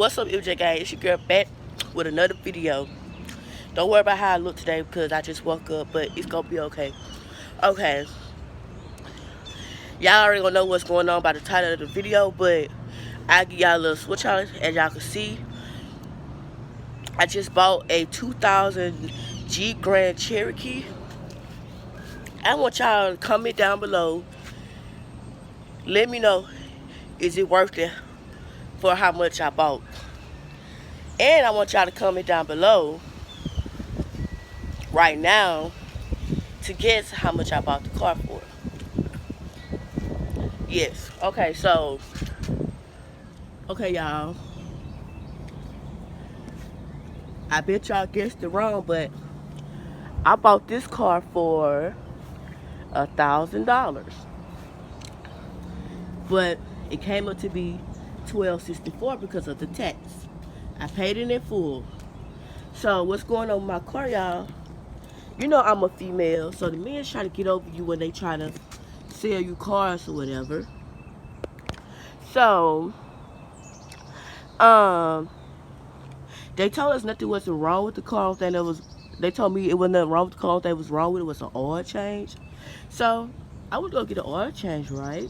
What's up, MJ gang? It's your girl back with another video. Don't worry about how I look today because I just woke up, but it's gonna be okay. Okay, y'all already gonna know what's going on by the title of the video, but I'll give y'all a little switch on it. As y'all can see, I just bought a 2000 G Grand Cherokee. I want y'all to comment down below. Let me know, is it worth it for how much I bought? And I want y'all to comment down below right now to guess how much I bought the car for. Yes. Okay, so, okay, y'all. I bet y'all guessed it wrong, but I bought this car for $1,000. But it came up to be $1,264 because of the tax. I paid it in full. So what's going on with my car, y'all? You know I'm a female, so the men try to get over you when they try to sell you cars or whatever. So, they told us nothing wasn't wrong with the car. They told me it wasn't nothing wrong with the car. That was wrong with it was an oil change. So I was gonna get an oil change, right?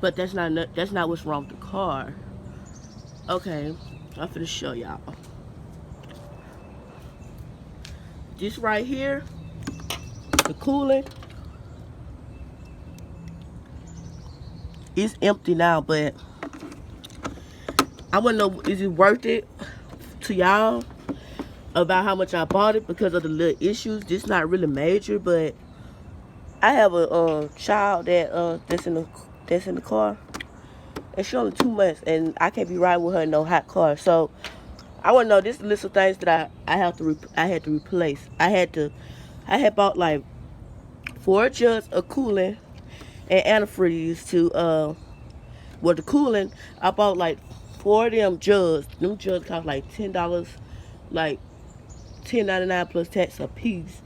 But that's not what's wrong with the car. Okay, I'm finna show y'all. This right here, the coolant, it's empty now, but I wanna know, is it worth it to y'all about how much I bought it because of the little issues? This not really major, but I have a child that that's in the car, and she's only 2 months, and I can't be riding with her in no hot car. So I want to know this list of things that I had to replace. I had bought like 4 jugs of coolant and antifreeze to well, the coolant I bought like 4 of them jugs. Them jugs cost like $10, like $10.99 plus tax a piece.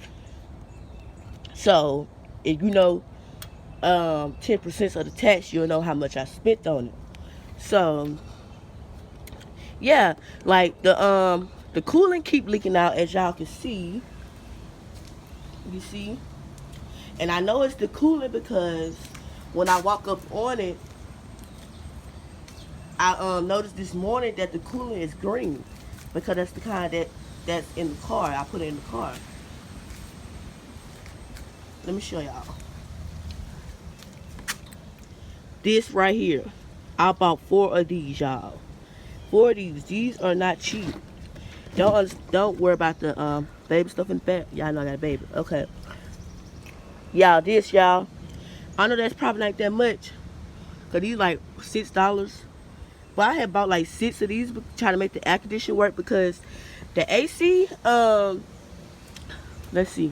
So if you know 10% of the tax, you'll know how much I spent on it. So yeah, like the coolant keep leaking out, as y'all can see. You see? And I know it's the coolant because when I walk up on it, I noticed this morning that the coolant is green because that's the kind that's in the car. I put it in the car. Let me show y'all. This right here, I bought 4 of these, y'all. 4 of these. These are not cheap. Don't worry about the baby stuff in the back. Y'all know I got a baby. Okay. Y'all, this, y'all. I know that's probably not that much, cause these like $6. But I had bought like 6 of these trying to make the air conditioner work because the AC. Let's see.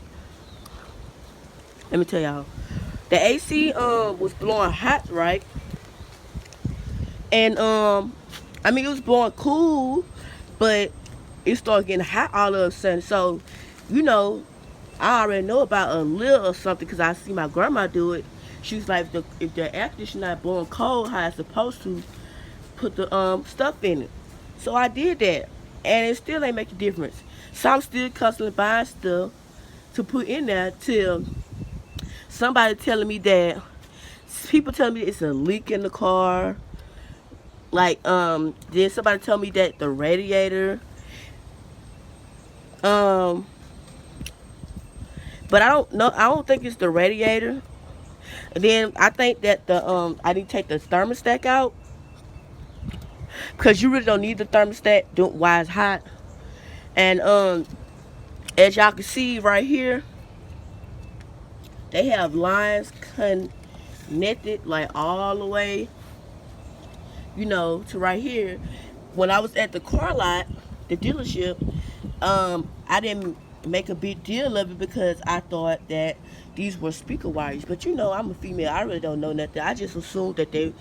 Let me tell y'all. The AC was blowing hot, right? And I mean, it was blowing cool, but it started getting hot all of a sudden. So, you know, I already know about a lid or something because I see my grandma do it. She was like, if the air conditioner not blowing cold how it's supposed to, put the stuff in it. So I did that, and it still ain't make a difference. So I'm still constantly buying stuff to put in there till somebody telling me that, people telling me it's a leak in the car. Like, then somebody told me that the radiator, but I don't think it's the radiator. And then I think that I need to take the thermostat out because you really don't need the thermostat while it's hot. And as y'all can see right here, they have lines connected like all the way, you know, to right here. When I was at the car lot, the dealership, I didn't make a big deal of it because I thought that these were speaker wires. But you know, I'm a female. I really don't know nothing. I just assumed that they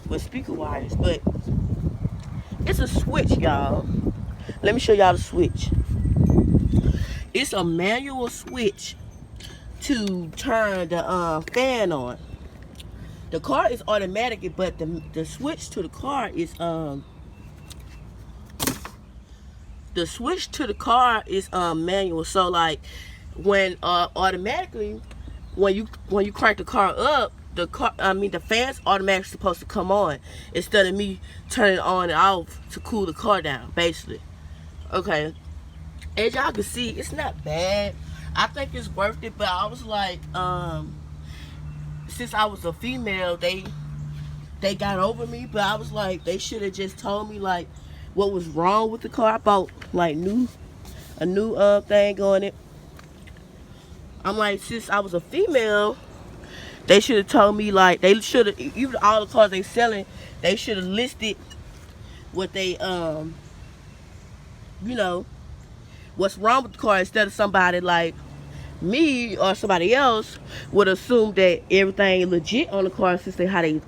were speaker wires. But it's a switch, y'all. Let me show y'all the switch. It's a manual switch to turn the fan on. The car is automatic, but the switch to the car is the switch to the car is manual. So like when automatically when you crank the car up, the fans automatically supposed to come on instead of me turning it on and off to cool the car down, basically. Okay. As y'all can see, it's not bad. I think it's worth it, but I was like, since I was a female, they got over me, but I was like, they should have just told me like what was wrong with the car. I bought like a new thing on it. I'm like, since I was a female, they should have told me, like, they should have, even all the cars they selling, they should have listed what they you know, what's wrong with the car, instead of somebody like me or somebody else would assume that everything legit on the car, since they how they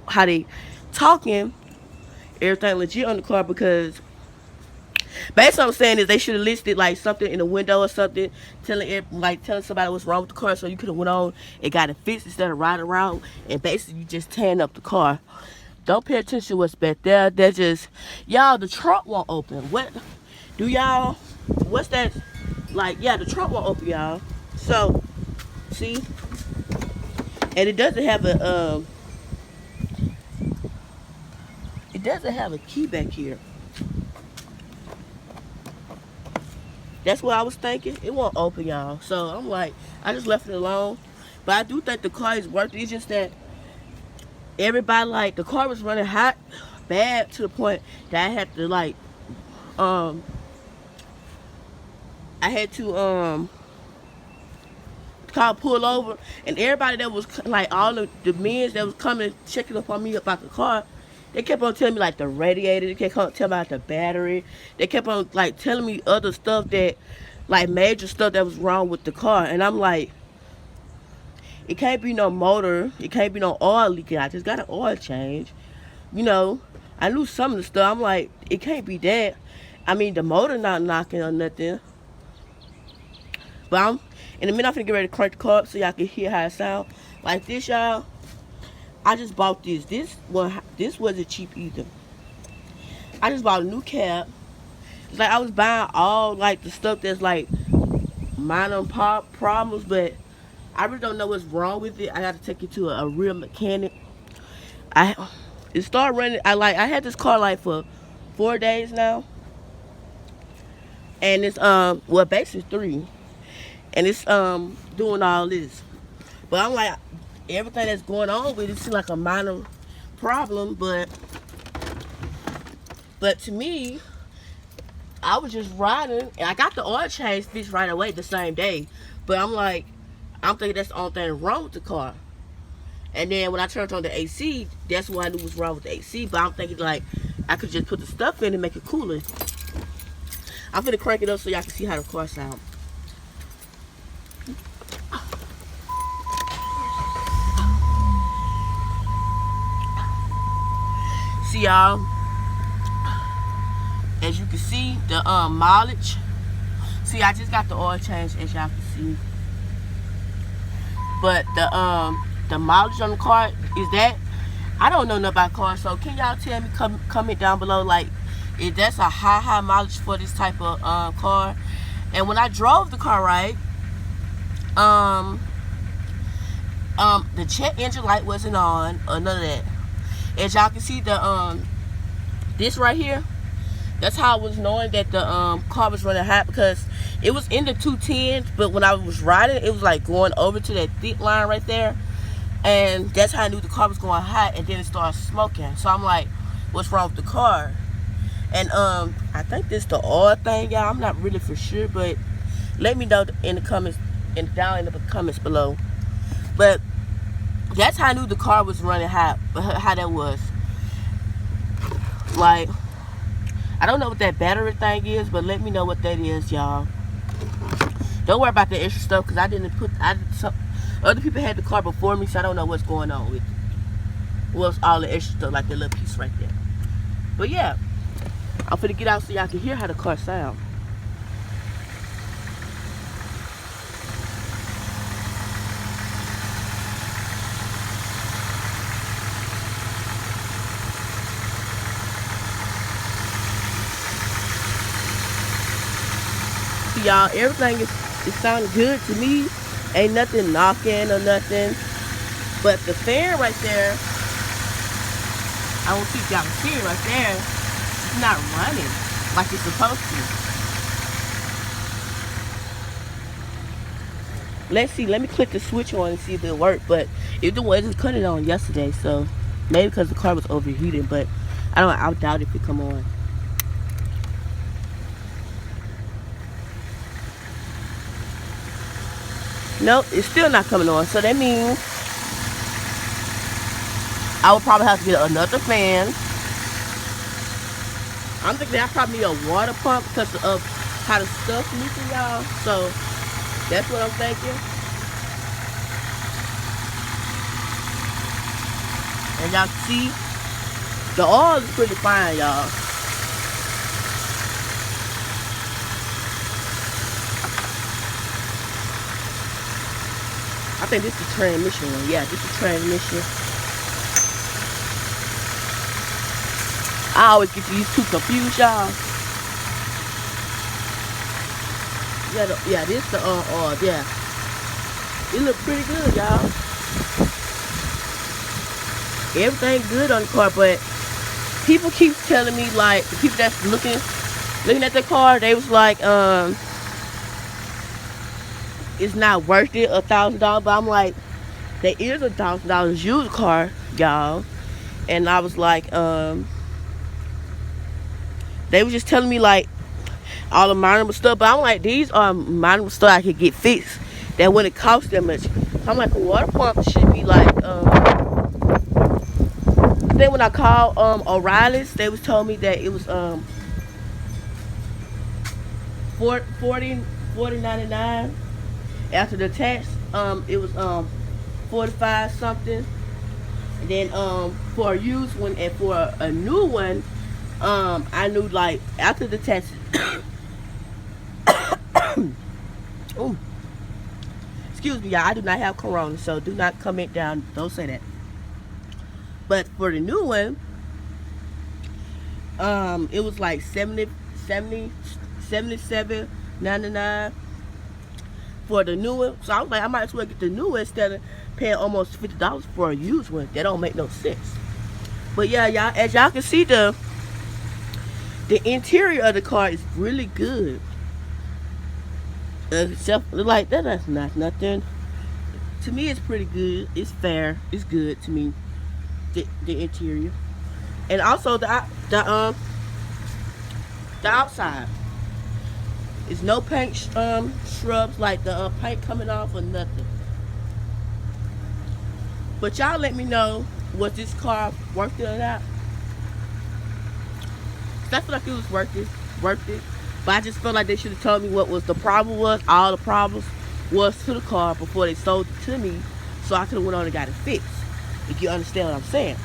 talking, everything legit on the car. Because basically what I'm saying is they should have listed like something in the window or something, telling somebody what's wrong with the car, so you could have went on and got it fixed instead of riding around and basically you just tearing up the car. Don't pay attention to what's back there. They're just, y'all, the trunk won't open. What do y'all, what's that? Like, yeah, the trunk won't open, y'all. So, see? And it doesn't have a key back here. That's what I was thinking. It won't open, y'all. So I'm like, I just left it alone. But I do think the car is worth it. It's just that everybody, like, the car was running hot, bad, to the point that I had to like, car pull over, and everybody that was like, all of the men that was coming checking up on me about the car, they kept on telling me like the radiator, they kept on telling me about the battery, they kept on like telling me other stuff, that like major stuff that was wrong with the car. And I'm like, it can't be no motor, it can't be no oil leaking. I just got an oil change, you know. I knew some of the stuff. I'm like, it can't be that. I mean, the motor not knocking or nothing. But in a minute, I'm finna get ready to crank the car up so y'all can hear how it sounds. Like this, y'all. I just bought this. This wasn't cheap either. I just bought a new cab. It's like I was buying all like the stuff that's like minor problems, but I really don't know what's wrong with it. I got to take it to a real mechanic. It started running. I had this car like for 4 days now, and it's well, basically 3. And it's doing all this, but I'm like, everything that's going on with it seems like a minor problem, but to me, I was just riding and I got the oil change fixed right away the same day. But I'm like, I'm thinking that's the only thing wrong with the car. And then when I turned on the AC, that's what I knew was wrong with the AC. But I'm thinking like I could just put the stuff in and make it cooler. I'm gonna crank it up so y'all can see how the car sounds. See, y'all, as you can see, the mileage. See, I just got the oil change, as y'all can see. But the mileage on the car is that, I don't know nothing about cars, so can y'all tell me, comment down below, like, if that's a high mileage for this type of car. And when I drove the car, right, the check engine light wasn't on, or none of that. As y'all can see, the this right here, that's how I was knowing that the car was running hot, because it was in the 210s, but when I was riding, it was like going over to that thick line right there, and that's how I knew the car was going hot. And then it started smoking. So I'm like, what's wrong with the car? And I think this the oil thing, y'all. I'm not really for sure, but let me know in the comments, and down in the comments below. But that's how I knew the car was running hot. How that was. Like, I don't know what that battery thing is, but let me know what that is, y'all. Don't worry about the extra stuff, because other people had the car before me, so I don't know what's going on with it. What's all the extra stuff, like that little piece right there. But yeah, I'm finna get out so y'all can hear how the car sounds. y'all. Everything is sounding good to me. Ain't nothing knocking or nothing. But the fan right there, I don't think y'all can see it right there. It's not running like it's supposed to. Let's see. Let me click the switch on and see if it worked. But it just cut it on yesterday, so maybe because the car was overheating. But I doubt if it come on. Nope, it's still not coming on. So that means I would probably have to get another fan. I'm thinking I probably need a water pump because of how the stuff leaking, y'all. So that's what I'm thinking. And y'all see, the oil is pretty fine, y'all. I think this is the transmission one. Yeah, this is transmission. I always get these two confused, y'all. Yeah, this the yeah. It look pretty good, y'all. Everything good on the car, but people keep telling me, like, the people that's looking at the car, they was like, it's not worth it, $1,000. But I'm like, there is $1,000 used car, y'all. And I was like, they was just telling me like all the minor stuff, but I'm like, these are minor stuff I could get fixed that wouldn't cost that much. I'm like, a water pump should be like, then when I called O'Reilly's, they was told me that it was 40.99. After the tax, it was 45 something. And then for a used one and for a new one, I knew like after the tax. Oh, excuse me, y'all. I do not have corona, so do not comment down. Don't say that. But for the new one, it was like 77.99 for the new one. So I was like, I might as well get the new one instead of paying almost $50 for a used one. That don't make no sense. But yeah, y'all, as y'all can see, the interior of the car is really good. Except like that's not nothing. To me, it's pretty good. It's fair. It's good to me. The interior, and also the outside. It's no paint shrubs like the paint coming off or nothing. But y'all let me know, was this car worth it or not? That's what I feel was worth it. But I just felt like they should have told me what was the problem was. All the problems was to the car before they sold it to me, so I could have went on and got it fixed. If you understand what I'm saying.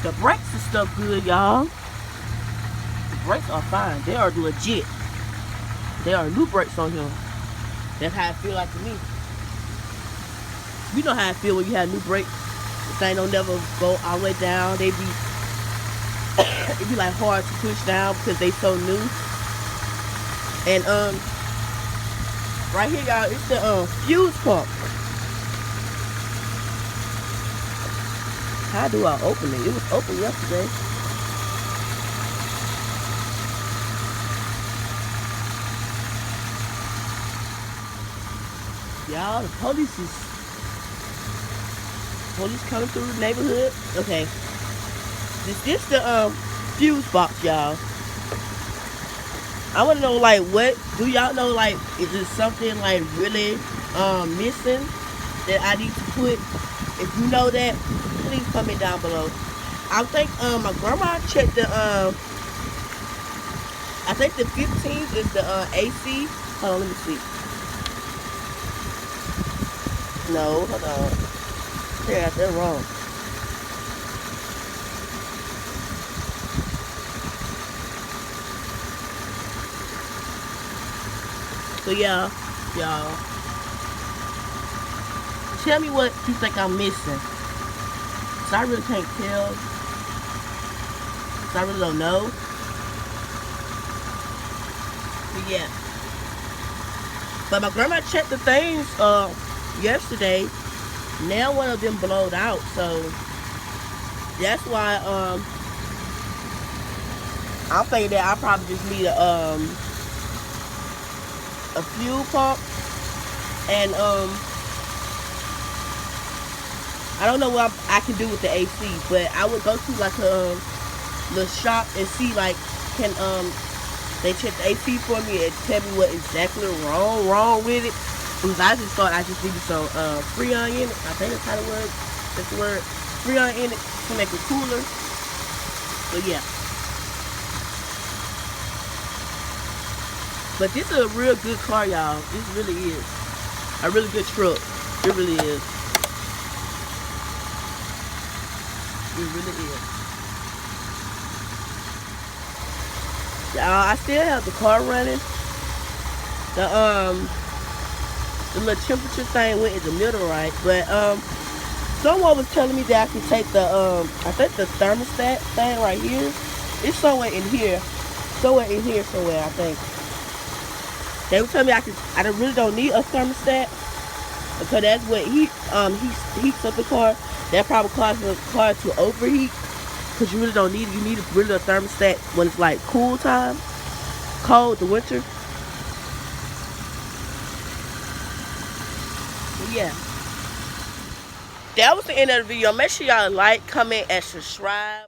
The brakes and stuff good, y'all. The brakes are fine. They are legit. They are new brakes on here. That's how it feel like to me. You know how I feel when you have new brakes. The thing don't never go all the way down. They be it be like hard to push down because they so new. And right here, y'all, it's the fuse pump. How do I open it? It was open yesterday. Y'all, the police coming through the neighborhood. Okay. This the fuse box, y'all. I wanna know, like, what do y'all know, like, is there something like really missing that I need to put? If you know that, please comment down below. I think my grandma checked the I think the 15th is the AC. Hold on, let me see. No, hold on. Yeah, I got that wrong. So yeah, y'all, tell me what you think I'm missing. So I really can't tell. So I really don't know. But yeah, But my grandma checked the things yesterday. Now one of them blowed out, so that's why I'm thinking that I probably just need a fuel pump and I don't know what I can do with the AC, but I would go to like a little shop and see like can they check the AC for me and tell me what exactly wrong with it. Because I just thought I just needed some Freon in it. I think that's how the word, that's the word, Freon in it to make it cooler. So yeah. But this is a real good car, y'all. This really is a really good truck. It really is. It really is. I still have the car running. The little temperature thing went in the middle, right? But someone was telling me that I could take the I think the thermostat thing right here. It's somewhere in here. Somewhere in here somewhere, I think. They were telling me I really don't need a thermostat because that's what heats up the car. That probably causes the car to overheat because you really don't need it. You need really a thermostat when it's like cool time, cold, the winter. But yeah. That was the end of the video. Make sure y'all like, comment, and subscribe.